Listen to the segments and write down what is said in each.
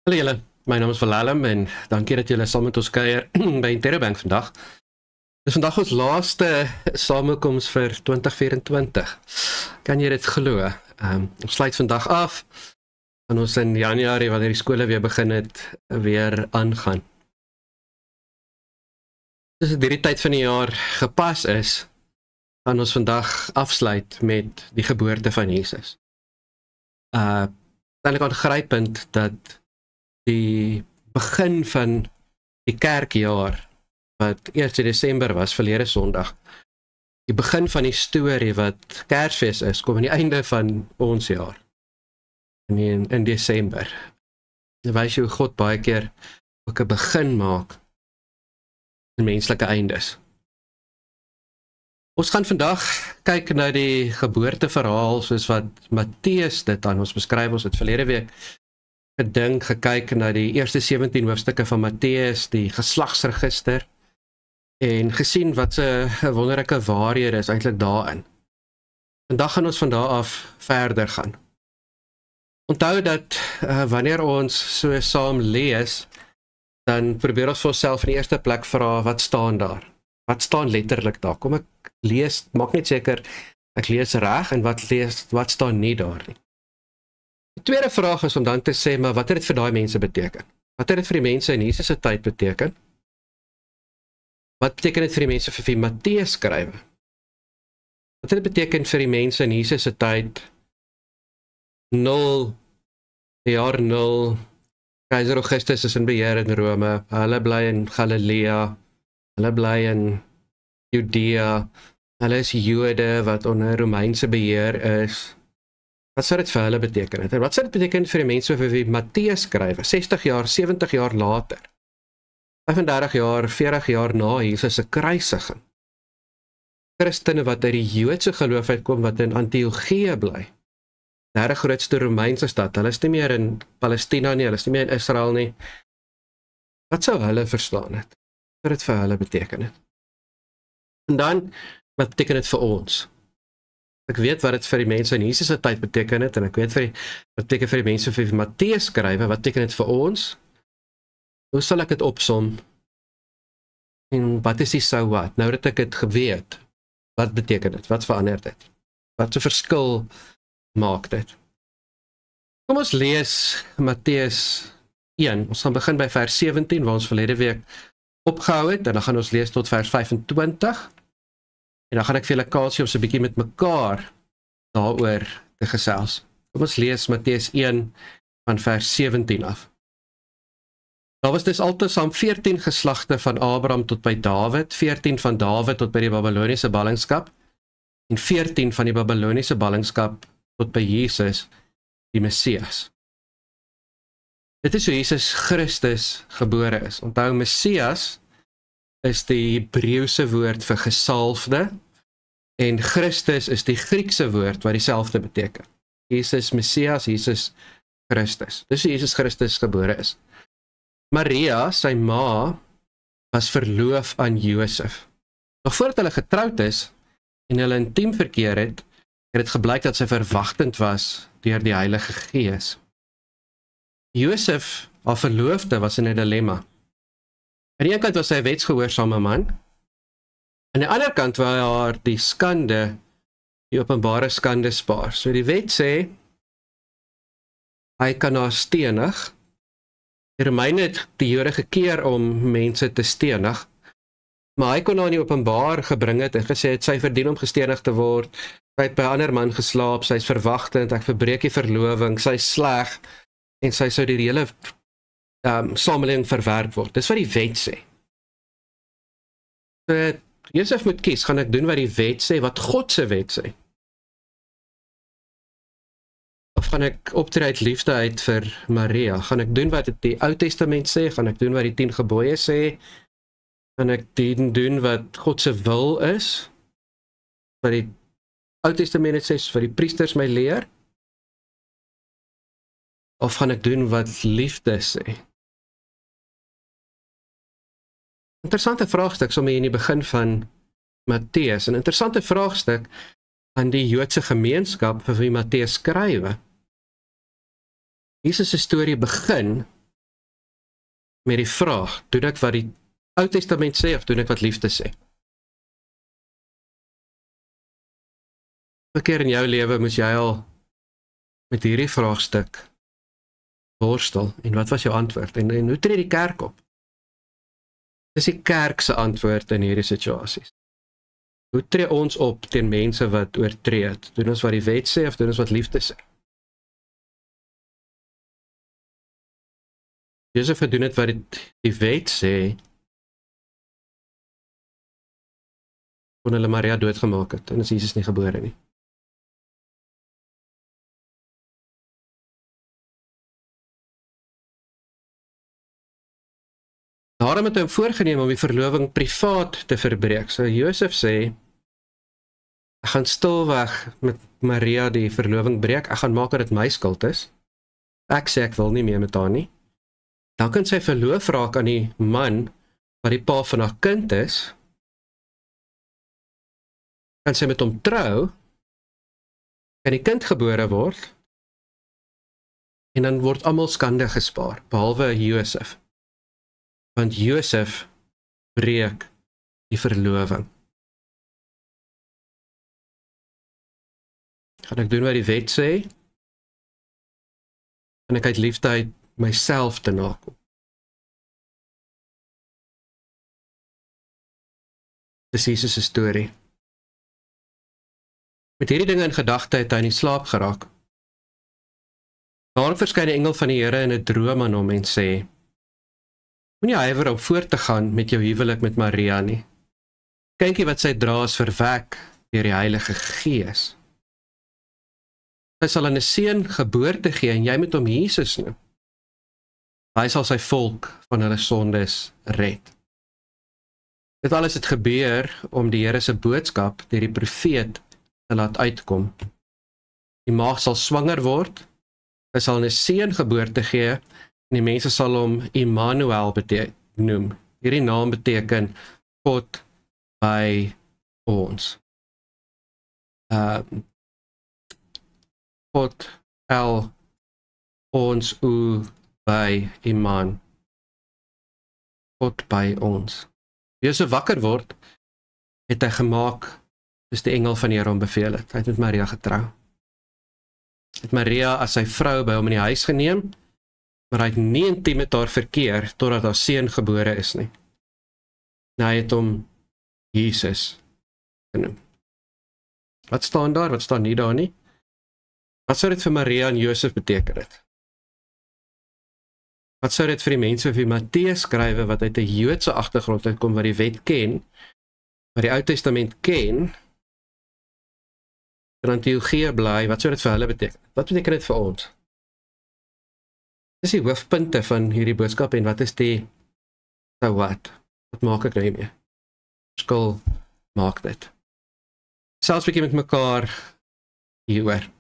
Hallo julle, my naam is Willem en dankie dat julle saam met ons kuier by Interbank vandag. Dis vandag ons laaste samekoms vir 2024. Kan jy dit glo? Ons sluit vandag af en ons in Januarie, wanneer die skole weer begin het, weer aangaan. Dis dit hierdie tyd van die jaar gepas is, gaan ons vandag afsluit met die geboorte van Jesus. Eintlik aangrypend dat die begin van die kerkjaar, wat 1 Desember was, verlede Sondag, die begin van die storie wat Kersfees is, kom aan die einde van ons jaar, in Desember. Dan wys jy hoe God baie keer ook 'n begin maak in menslike eindes. Ons gaan vandag kyk na die geboorteverhaal soos wat Matteus dit aan ons beskryf. Ons het verlede week gekyk na die eerste 17 hoofstukke van Matteus, die geslagsregister, en gesien wat 'n wonderlike waarhede is eintlik daarin. Vandag gaan ons van daar af verder gaan. Onthou dat wanneer ons so saam lees, dan probeer ons vir onsself in die eerste plek vra, wat staan daar? Wat staan letterlik daar? Kom ek lees, maak net seker, ek lees reg, en wat staan nie daar nie. Die tweede vraag is om dan te sê, maar wat het dit vir daai mense beteken? Wat het dit vir die mense in Jesus se tyd beteken? Wat beteken dit vir die mense vir wie Matteus skryf? Wat het dit beteken vir die mense in Jesus se tyd? 0, jaar 0, Keiser Augustus is in beheer in Rome, hulle bly in Galilea, hulle bly in Judea, hulle is Jode wat onder Romeinse beheer is. Wat sou dit vir hulle beteken het? En wat sou dit beteken vir die mense vir wie Matteus skryf, 60 jaar, 70 jaar later, 35 jaar, 40 jaar na Jesus se kruisiging? Christene wat uit die Joodse geloof uitkom, wat in Antiochië bly, derde grootste Romeinse stad, hulle is nie meer in Palestina nie, hulle is nie meer in Israel nie. Wat sou hulle verstaan het? Wat sou dit vir hulle beteken het? En dan, wat beteken dit vir ons? Ek weet wat dit vir die mense in Jesus se tyd beteken het, en ek weet wat beteken vir die mense vir wie Matteus skryf, wat beteken dit vir ons? Hoe sal ek dit opsom? En wat is die so wat? Nou dat ek het geweet, wat beteken dit? Wat verander dit? Wat 'n verskil maak dit? Kom ons lees Matteus 1. Ons gaan begin by vers 17, waar ons verlede week opgehou het, en dan gaan ons lees tot vers 25. En dan gaan ek vir julle kans om so 'n bietjie met mekaar daaroor te gesels. Kom ons lees Matteus 1 van vers 17 af. Daar was dus altesaam 14 geslagte van Abraham tot by Dawid, 14 van Dawid tot by die Babyloniese ballingskap, en 14 van die Babyloniese ballingskap tot by Jesus, die Messias. Dit is hoe Jesus Christus gebore is. Onthou, Messias is die Hebreëse woord vir gesalfde, en Christus is die Griekse woord wat dieselfde beteken. Jesus Messias, Jesus Christus. Dis hoe Jesus Christus gebore is. Maria, sy ma, was verloof aan Josef. Nog voordat hulle getroud is, en hulle intiem verkeer het dit gebleik dat sy verwagtend was deur die Heilige Gees. Josef, haar verloofde, was in 'n dilemma. Aan die een kant was sy 'n wetsgehoorsame man, aan die ander kant wou hy haar die skande, die openbare skande spaar. So die wet sê, hy kan haar stenig. Die Romeine het die Jode gekeer om mense te stenig, maar hy kon haar nie openbaar gebring het en gesê het, sy verdien om gestenig te word, sy het by 'n ander man geslaap, sy is verwagtend, ek verbreek die verloving, sy is sleg, en sy sou die hele samelewing verwerp word. Dis wat die wet sê. So, Josef moet kies, gaan ek doen wat die wet sê, wat God se wet sê? Of gaan ek optree uit liefde uit vir Maria? Gaan ek doen wat die Ou Testament sê? Gaan ek doen wat die 10 gebooie sê? Gaan ek doen wat God se wil is? Wat die Ou Testament sê, wat die priesters my leer? Of gaan ek doen wat liefde sê? Interessante vraagstuk, sommer in die begin van Matteus, 'n interessante vraagstuk aan die Joodse gemeenskap vir wie Matteus skryf. Jesus se storie begin met die vraag, doen ek wat die Ou Testament sê, of doen ek wat liefde sê? Elke keer in jou lewe moes jy al met hierdie vraagstuk worstel, en wat was jou antwoord? En hoe tree die kerk op? Dis die kerk se antwoord in hierdie situasies. Hoe tree ons op teen mense wat oortree? Doen ons wat die wet sê, of doen ons wat liefde sê? Josef het doen het wat die wet sê, kon hulle Maria doodgemaak het, en is Jesus nie gebore nie. Daarom het hy hom voorgeneem om die verloving privaat te verbreek. So Josef sê, ek gaan stilweg met Maria die verloving breek, ek gaan maak dat dit my skuld is. Ek sê ek wil nie meer met haar nie. Dan kan sy verloof raak aan die man wat die pa van haar kind is, kan sy met hom trou, kan die kind gebore word, en dan word almal skande gespaar, behalwe Josef. Want Josef breek die verloving. Gaan ek doen wat die wet sê, en ek uit liefde uit myself te nakom. Dis Jesus se storie. Met hierdie dinge in gedagte het hy in die slaap geraak. Daarom verskyn die engel van die Here in 'n droom aan hom en sê, moenie huiwer om voort te gaan met jou huwelik met Maria nie. Kindjie wat sy dra is verwek deur die Heilige Gees. Hy sal aan 'n seun geboorte gee en jy moet hom Jesus noem. Hy sal sy volk van hulle sondes red. Dit alles het gebeur om die Here se boodskap deur die profeet te laat uitkom. Die maagd sal swanger word, hy sal 'n seun geboorte gee, en die mense sal hom Immanuel noem. Hierdie naam beteken God by ons. God el ons by Imman. God by ons. Josef wakker word, het hy gemaak, dis die engel van die Here hom beveel het. Hy het met Maria getrou. Het Maria as sy vrou by hom in die huis geneem, maar hy het nie intiem met haar verkeer, totdat haar seun gebore is nie. En hy het hom Jesus genoem. Wat staan daar? Wat staan nie daar nie? Wat sou dit vir Maria en Josef beteken het? Wat sou dit vir die mense wie Matteus skrywe, wat uit 'n Joodse agtergrond uitkom, wat die wet ken, wat die Ou Testament ken, en aan teologie bly, wat sou dit vir hulle beteken? Wat beteken dit vir ons? Dis die hoofpunte van hierdie boodskap, en wat is die so wat? Wat maak ek nou mee? Verskil maak dit. Selfs bietjie met mekaar hieroor.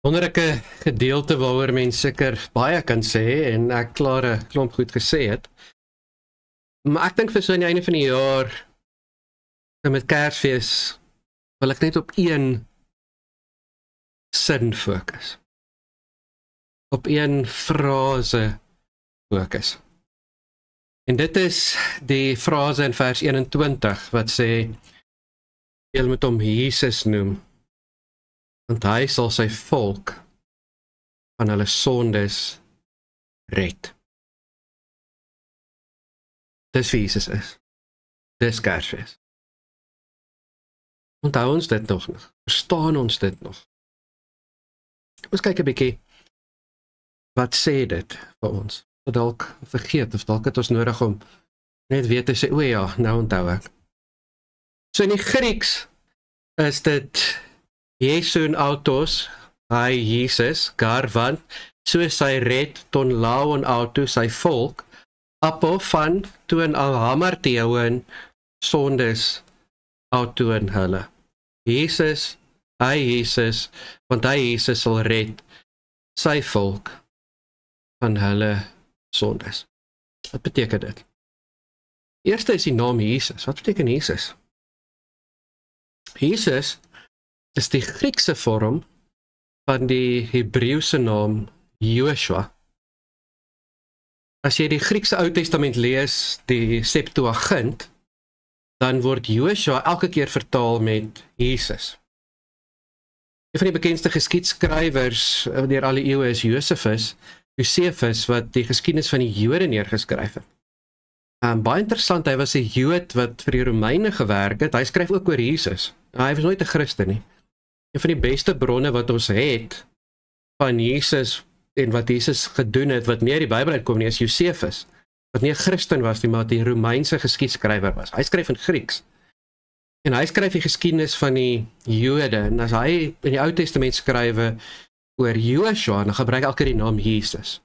wonderlike gedeelte waaroor mens seker baie kan sê en ek klaar 'n klomp goed gesê het. Maar ek dink vir so aan die einde van die jaar en met Kersfees wil ek net op een sin fokus. Op een frase fokus. En dit is die frase in vers 21 wat sê, julle moet hom Jesus noem, want hy sal sy volk van hulle sondes red. Dis wie Jesus is. Dis Kersfees. Onthou ons dit nog? Verstaan ons dit nog? Ons kyk 'n bietjie, wat sê dit vir ons? Of dalk vergeet, of dalk het ons nodig om net weer te sê, o ja, nou onthou ek. So in die Grieks is dit Jesun autos, hy Jesus, garvan, so sy red ton laon auto, sy volk, apo van toen al hamarteoen, sondes autoen hulle. Jesus, hy Jesus, want hy Jesus sal red sy volk van hulle sondes. Wat beteken dit? Eerste is die naam Jesus. Wat beteken Jesus? Jesus is die Griekse vorm van die Hebreëse naam Joshua. As jy die Griekse Ou Testament lees, die Septuagint, dan word Joshua elke keer vertaal met Jesus. Een van die bekendste geskiedskrywers deur alle eeue is Josephus, wat die geskiedenis van die Jode neergeskryf het. Baie interessant, hy was 'n Jood wat vir die Romeine gewerk het, hy skryf ook oor Jesus. Hy was nooit 'n Christen nie. Een van die beste bronne wat ons het van Jesus en wat Jesus gedoen het, wat nie uit die Bybel uitkom nie, is Josephus, wat nie 'n Christen was nie, maar die Romeinse geskiedskrywer was. Hy skryf in Grieks. En hy skryf die geskiedenis van die Jode, en as hy in die Ou Testament skrywe oor Joshua, dan gebruik elke die naam Jesus.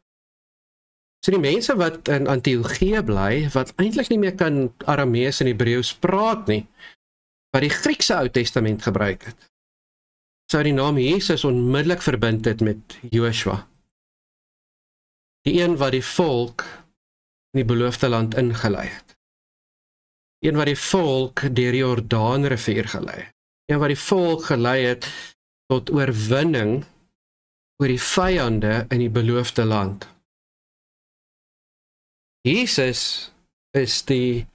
So die mense wat in Antiochië bly, wat eintlik nie meer kan Aramees en Hebreeus praat nie, wat die Griekse Ou Testament gebruik het, sou die naam Jesus onmiddellik verbind het met Joshua. Die een wat die volk in die beloofde land ingelei het. Een wat die volk deur die Jordaanrivier gelei het. Een wat die volk gelei het tot oorwinning oor die vyande in die beloofde land. Jesus is die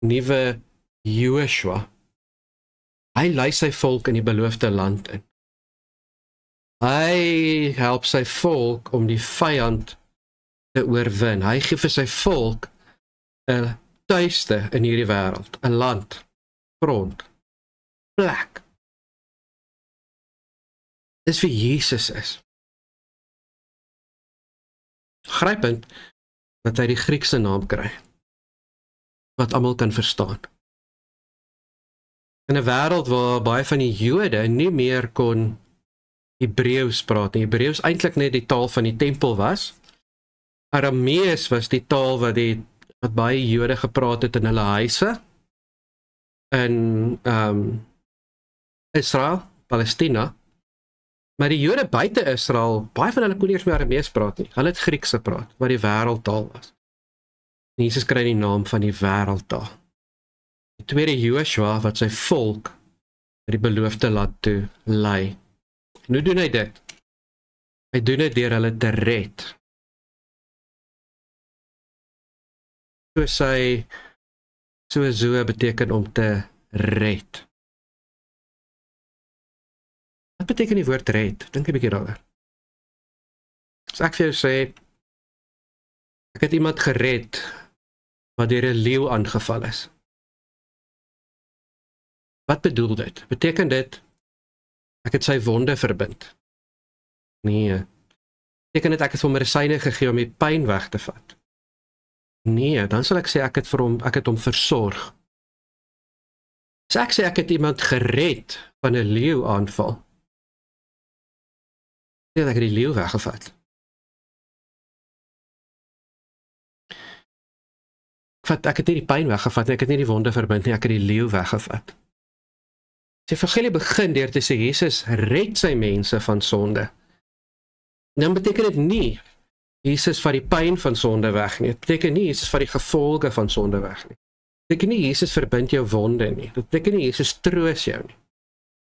nuwe Joshua. Hy lei sy volk in die beloofde land in. Hy help sy volk om die vyand te oorwin. Hy gee vir sy volk 'n tuiste in hierdie wêreld, 'n land, grond, plek. Dis wie Jesus is. Grypend dat hy die Griekse naam kry, wat almal kan verstaan. In 'n wêreld waar baie van die Jode nie meer kon Hebreeus praat nie. Hebreeus eintlik net die taal van die tempel was. Aramees was die taal wat baie Jode gepraat het in hulle huise in Israel, Palestina. Maar die Jode buite Israel, baie van hulle kon nie eens meer Aramees praat nie. Hulle het Grieks gepraat, wat die wêreldtaal was. En Jesus kry die naam van die wêreldtaal. Die tweede Joshua wat sy volk na die beloofde land toe lei. En hoe doen hy dit? Hy doen dit deur hulle te red. So beteken om te red. Wat beteken die woord red? Dink 'n bietjie daaroor. As ek vir jou sê, ek het iemand gered wat deur 'n leeu aangeval is. Wat bedoel dit? Beteken dit ek het sy wonde verbind? Nee. Beteken dit ek het hom medisyne gegee om die pyn weg te vat? Nee, dan sal ek sê ek het hom versorg. As ek sê ek het iemand gered van 'n leeu aanval, sê ek het die leeu weggevat. Ek het nie die pyn weggevat nie, ek het nie die wonde verbind nie, ek het die leeu weggevat. Die evangelie begin deur te sê Jesus red sy mense van sonde. Dan beteken dit nie Jesus vat die pyn van sonde weg nie. Dit beteken nie Jesus vat die gevolge van sonde weg nie. Dit beteken nie Jesus verbind jou wonde nie. Dit beteken nie Jesus troos jou nie.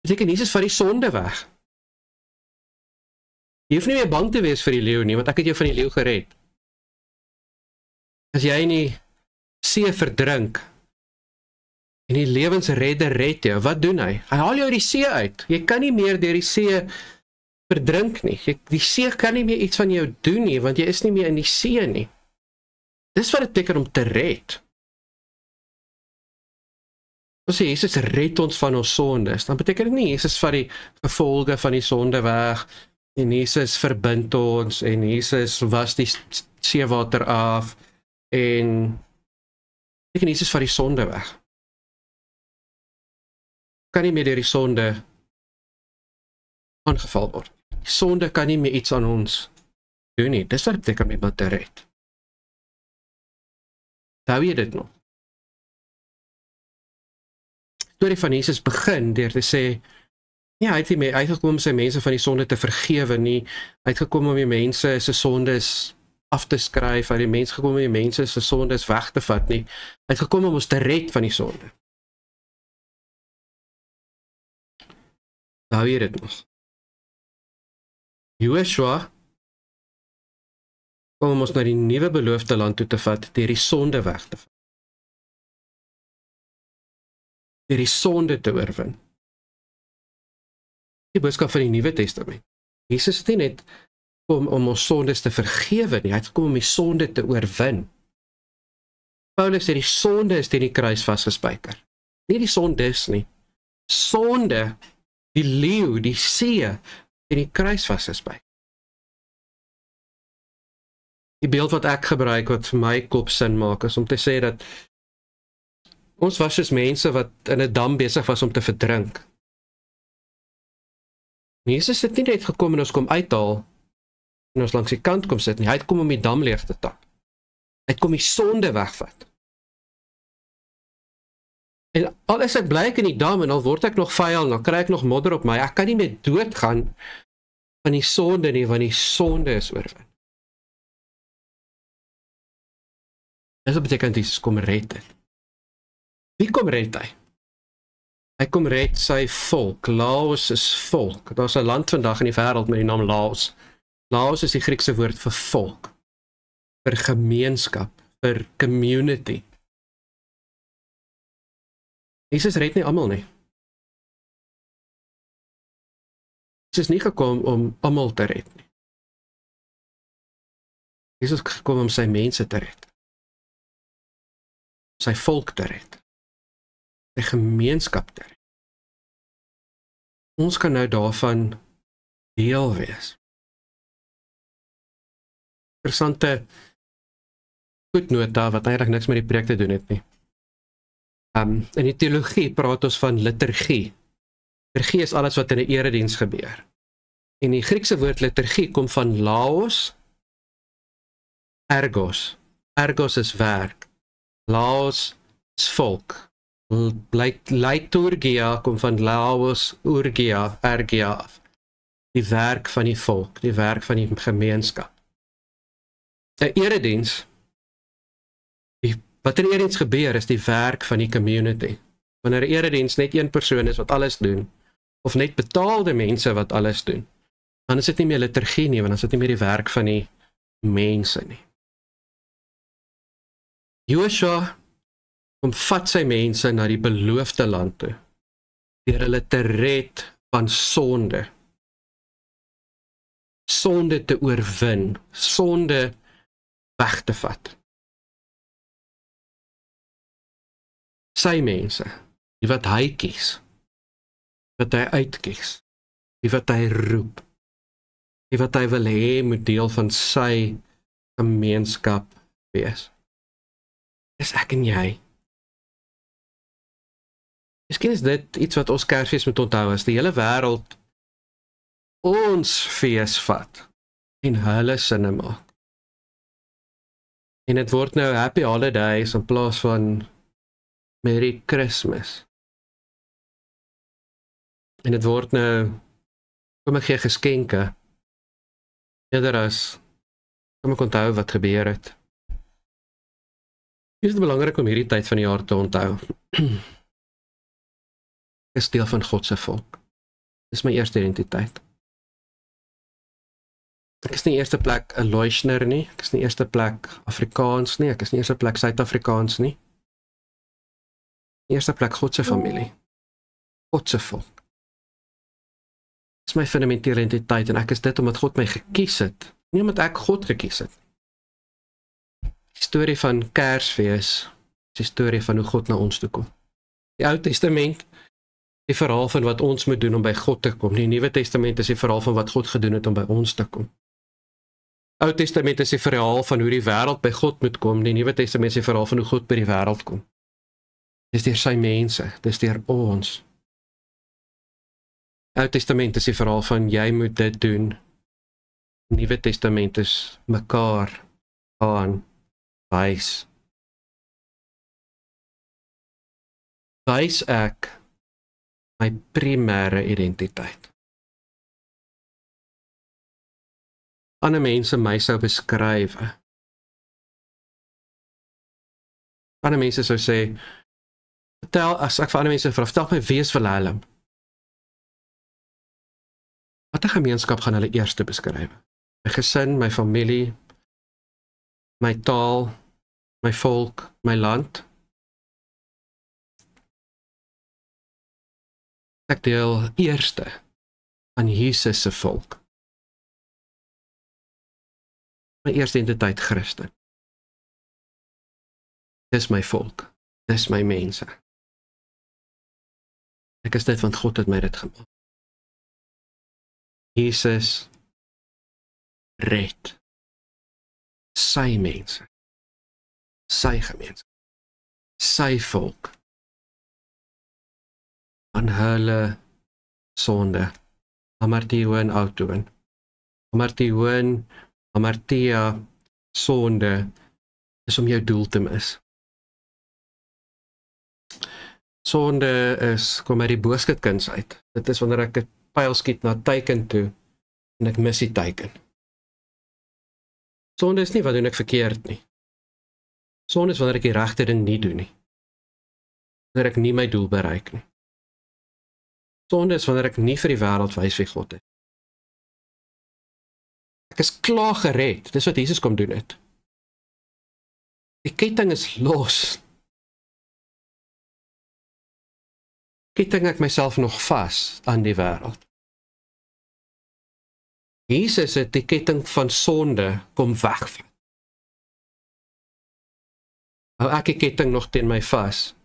Dit beteken Jesus vat die sonde weg. Jy hoef nie meer bang te wees vir die leeu nie, want ek het jou van die leeu gered. As jy in die see verdrink, en die lewensredder red jou, wat doen hy? Hy haal jou die see uit. Jy kan nie meer deur die see verdrink nie. Die see kan nie meer iets van jou doen nie, want jy is nie meer in die see nie. Dis wat dit beteken om te red. As Jesus red ons van ons sondes, dan beteken dit nie Jesus vat die gevolge van die sonde weg, en Jesus verbind ons, en Jesus was die seewater af, en beteken Jesus vat die sonde weg. Kan nie meer deur die sonde aangeval word. Die sonde kan nie meer iets aan ons doen nie. Dis wat dit beteken om iemand te red. Hou jy dit nog? Die storie van Jesus begin deur te sê, ja, hy het uitgekom om sy mense van die sonde te vergewe nie, hy het gekom om die mense se sondes af te skryf, hy het die mens gekom om die mense se sondes weg te vat nie, hy het gekom om ons te red van die sonde. Hou jy dit nog? Joshua kom om ons na die nuwe beloofde land toe te vat, deur die sonde weg te vat. Deur die sonde te oorwin. Die boodskap van die Nuwe Testament. Jesus het nie net kom om ons sondes te vergewe nie, hy het kom om die sonde te oorwin. Paulus sê die sonde is teen die kruis vasgespijker. Nie die sondes nie. Sonde, die leeu, die see, teen die kruis vasgespijker. Die beeld wat ek gebruik, wat vir my kop sin maak, is om te sê dat ons was soos mense wat in 'n dam besig was om te verdrink. Jesus het nie net gekom en ons kom uithaal, en ons langs die kant kom sit nie, hy het kom om die dam leeg te tap. Hy het kom die sonde wegvat. En al is ek bly ek in die dam, en al word ek nog vuil, en dan kry ek nog modder op my, ek kan nie meer doodgaan van die sonde nie, want die sonde is oorwin. Dis wat beteken Jesus kom red het. Wie kom red hy? Hy kom red sy volk. Laos is volk. Daar is 'n land vandag in die wêreld met die naam Laos. Laos is die Griekse woord vir volk, vir gemeenskap, vir community. Jesus red nie almal nie. Jesus is nie gekom om almal te red nie. Jesus is gekom om sy mense te red. Sy volk te red. Sy gemeenskap te red. Ons kan nou daarvan deel wees. Interessante voetnota wat eintlik niks met die preek te doen het nie. In die teologie praat ons van liturgie. Liturgie is alles wat in 'n erediens gebeur. En die Griekse woord liturgie kom van laos, ergos. Ergos is werk. Laos is volk. Liturgia kom van laos, urgia, ergia af. Die werk van die volk, die werk van die gemeenskap. 'n erediens, wat in 'n erediens gebeur is die werk van die community. Wanneer 'n erediens net een persoon is wat alles doen, of net betaalde mense wat alles doen, dan is dit nie meer liturgie nie, want dan is dit nie meer die werk van die mense nie. Joshua kom vat sy mense na die beloofde land toe, deur hulle te red van sonde. Sonde te oorwin, sonde weg te vat. Sy mense, die wat hy kies, wat hy uitkies, die wat hy roep, die wat hy wil hê moet deel van sy gemeenskap wees. Dis ek en jy. Miskien is dit iets wat ons Kersfees moet onthou, as die hele wêreld ons fees vat en hulle sinne maak. En dit word nou Happy Holidays in plaas van Merry Christmas. En dit word nou, kom ek gee geskenke, Eerder as, kan ek onthou wat gebeur het. Is dit belangrik om hierdie tyd van die jaar te onthou? Ek is deel van God se volk. Dis my eerste identiteit. Ek is nie eerste plek 'n Loishner nie, ek is nie eerste plek Afrikaans nie, ek is nie eerste plek Suid-Afrikaans nie. Eerste plek God se familie. God se volk. Dis my fundamentele identiteit en ek is dit omdat God my gekies het, nie omdat ek God gekies het. Die storie van Kersfees is die storie van hoe God na ons toe kom. Die Ou Testament, die verhaal van wat ons moet doen om by God te kom. Die Nuwe Testament is die verhaal van wat God gedoen het om by ons te kom. Ou Testament is die verhaal van hoe die wêreld by God moet kom. Die Nuwe Testament is die verhaal van hoe God by die wêreld kom. Dis deur sy mense, dis deur ons. Ou Testament is die verhaal van jy moet dit doen. Nuwe Testament is mekaar aan wys. Wys ek my primêre identiteit. Ander mense my sou beskryf. Ander mense sou sê, as ek vir ander mense vra, vertel my wie is Willem? Watter gemeenskap gaan hulle eerste beskryf? My gesin, my familie, my taal, my volk, my land. Ek deel eerste aan Jesus se volk. My eerste identiteit Christen. Dis my volk, dis my mense. Ek is dit want God het my dit gemaak. Jesus red sy mense, sy gemeenskap, sy volk aan hulle sonde. Amartioon autoon. Amartia sonde is om jou doel te mis. Sonde kom uit die boskutkuns uit. Dit is wanneer ek 'n pyl skiet na teiken toe en ek mis die teiken. Sonde is nie wat doen ek verkeerd nie. Sonde is wanneer ek die regte ding nie doen nie. Wanneer ek nie my doel bereik nie. Sonde is wanneer ek nie vir die wêreld wys wie God is. Ek is klaar gered. Dis wat Jesus kom doen het. Die ketting is los. Ketting ek myself nog vas aan die wêreld. Jesus het die ketting van sonde kom wegvat. Hou ek die ketting nog teen my vas.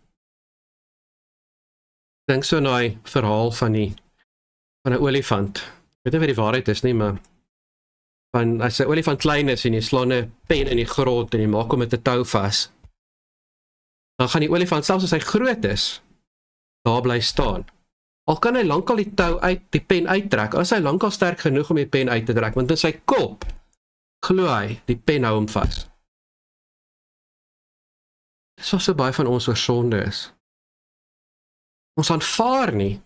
Dink so na die verhaal van 'n olifant. Ek weet nie wat die waarheid is nie, maar as 'n olifant klein is en jy slaan 'n pen in die grot en jy maak hom met 'n tou vas, dan gaan die olifant selfs as hy groot is, daar bly staan. Al kan hy lankal die pen uittrek, as hy lankal sterk genoeg om die pen uit te trek, want in sy kop glo hy, die pen hou hom vas. Dis wat so baie van ons oor sonde is. Ons aanvaar nie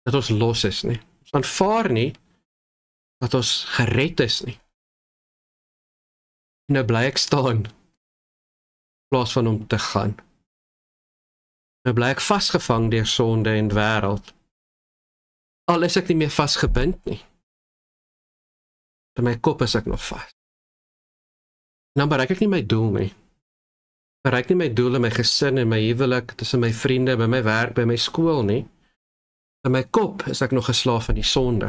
dat ons los is nie. Ons aanvaar nie dat ons gered is nie. Nou bly ek staan in plaas van om te gaan. Nou bly ek vasgevang deur sonde en wêreld. Al is ek nie meer vasgebind nie. In my kop is ek nog vas. Nou bereik ek nie my doel nie. Bereik nie my doel in my gesin en my huwelik, tussen my vriende, by my werk, by my skool nie. In my kop is ek nog 'n slaaf van die sonde.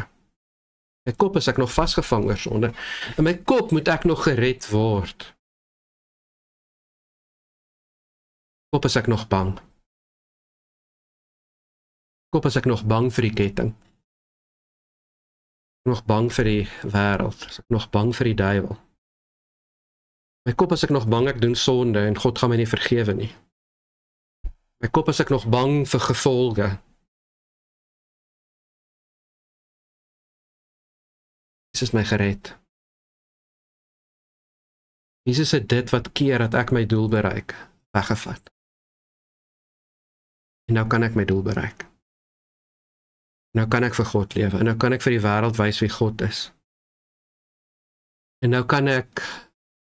In my kop is ek nog vasgevang oor sonde. In my kop moet ek nog gered word. In my kop is ek nog bang. In my kop is ek nog bang vir die ketting. Nog bang vir die wêreld. Is ek nog bang vir die duiwel. My kop is ek nog bang ek doen sonde en God gaan my nie vergewe nie. My kop is ek nog bang vir gevolge. Jesus my gered. Jesus het dit wat keer dat ek my doel bereik, weggevat. En nou kan ek my doel bereik. Nou kan ek vir God lewe en nou kan ek vir die wêreld wys wie God is. En nou kan ek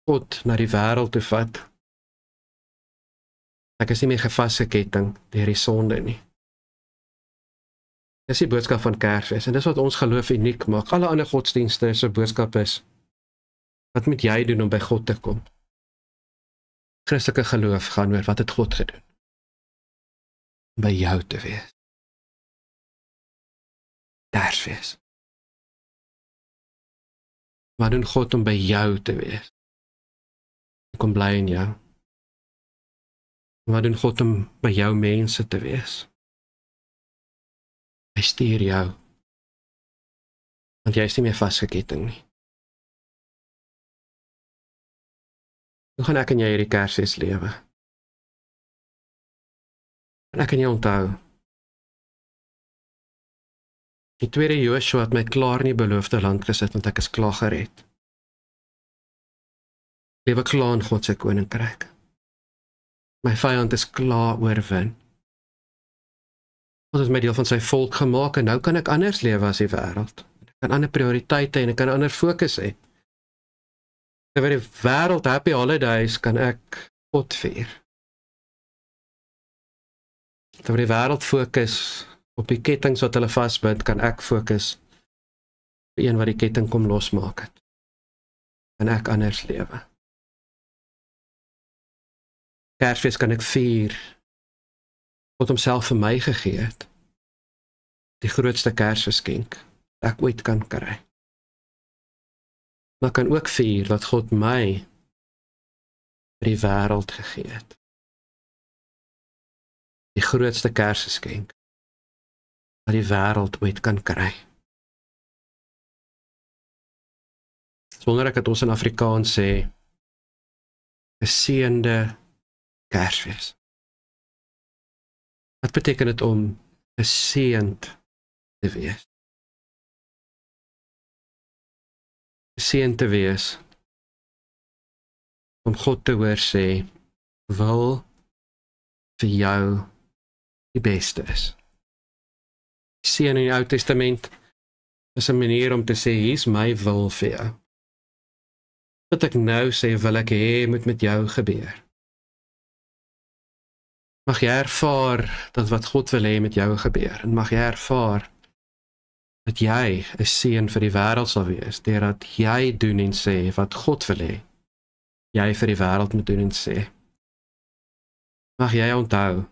God na die wêreld toe vat. Ek is nie meer gevasgeketting deur die sonde nie. Dis die boodskap van Kersfees, en dis wat ons geloof uniek maak. Alle ander godsdienste se boodskap is, wat moet jy doen om by God te kom? Christelike geloof gaan oor, wat het God gedoen? Om by jou te wees. Kersfees. Wat doen God om by jou te wees? Ek kom bly in jou. Wat doen God om by jou mense te wees? Hy stuur jou. Want jy is nie meer vasgeketting nie. Hoe gaan ek en jy hierdie Kersfees lewe? En ek kan jou onthou. Die tweede Joshua het my klaar in die beloofde land gesit, want ek is klaar gered. Lewe klaar in God se koninkryk. My vyand is klaar oorwin. God het my deel van sy volk gemaak, en nou kan ek anders lewe as die wêreld. Ek kan ander prioriteite en ek kan ander fokus hê. Terwyl die wêreld happy holidays, kan ek God vier. Terwyl die wêreld fokus op die kettinge wat hulle vasbind, kan ek fokus op die een wat die ketting kom losmaak het. Kan ek anders lewe. Kersfees kan ek vier wat homself vir my gegee het. Die grootste Kersgeskenk ek ooit kan kry. Maar kan ook vier dat God my vir die wêreld gegee het. Die grootste Kersgeskenk wat die wêreld ooit kan kry. Wonderlik dat ons in Afrikaans sê, geseënde Kersfees. Wat beteken dit om geseënd te wees? Geseënd te wees, om God te hoor sê, wil vir jou die beste is. Seën in die Ou Testament is 'n manier om te sê, hier is my wil vir jou. Wat ek nou sê, wil ek hê moet met jou gebeur. Mag jy ervaar dat wat God wil hê met jou gebeur, en mag jy ervaar dat jy 'n seën vir die wêreld sal wees, deurdat jy doen en sê wat God wil hê, jy vir die wêreld moet doen en sê. Mag jy onthou,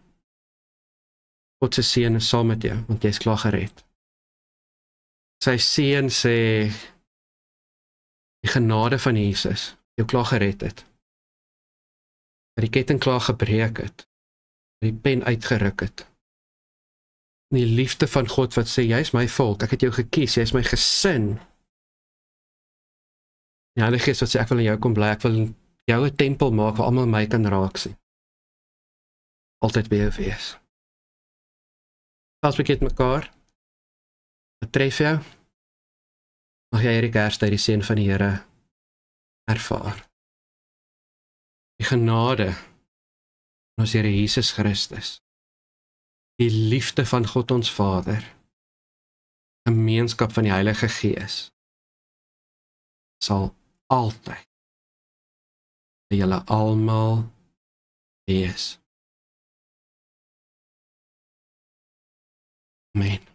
God se seën is saam met jou, want jy is klaar gered. Sy seën sê, die genade van Jesus, jou klaar gered het. Dat die ketting klaar gebreek het, die pen uitgeruk het. En die liefde van God wat sê, jy is my volk, ek het jou gekies, jy is my gesin. Die Heilige Gees wat sê, ek wil in jou kom bly, ek wil jou 'n tempel maak, waar almal my kan raak sien. Altyd by jou wees. As bekend mekaar, wat tref jou, mag jy hierdie Kerstyd die seën van die Here ervaar. Die genade van ons Here Jesus Christus, die liefde van God ons Vader, gemeenskap van die Heilige Gees, sal altyd by julle almal wees. Amen.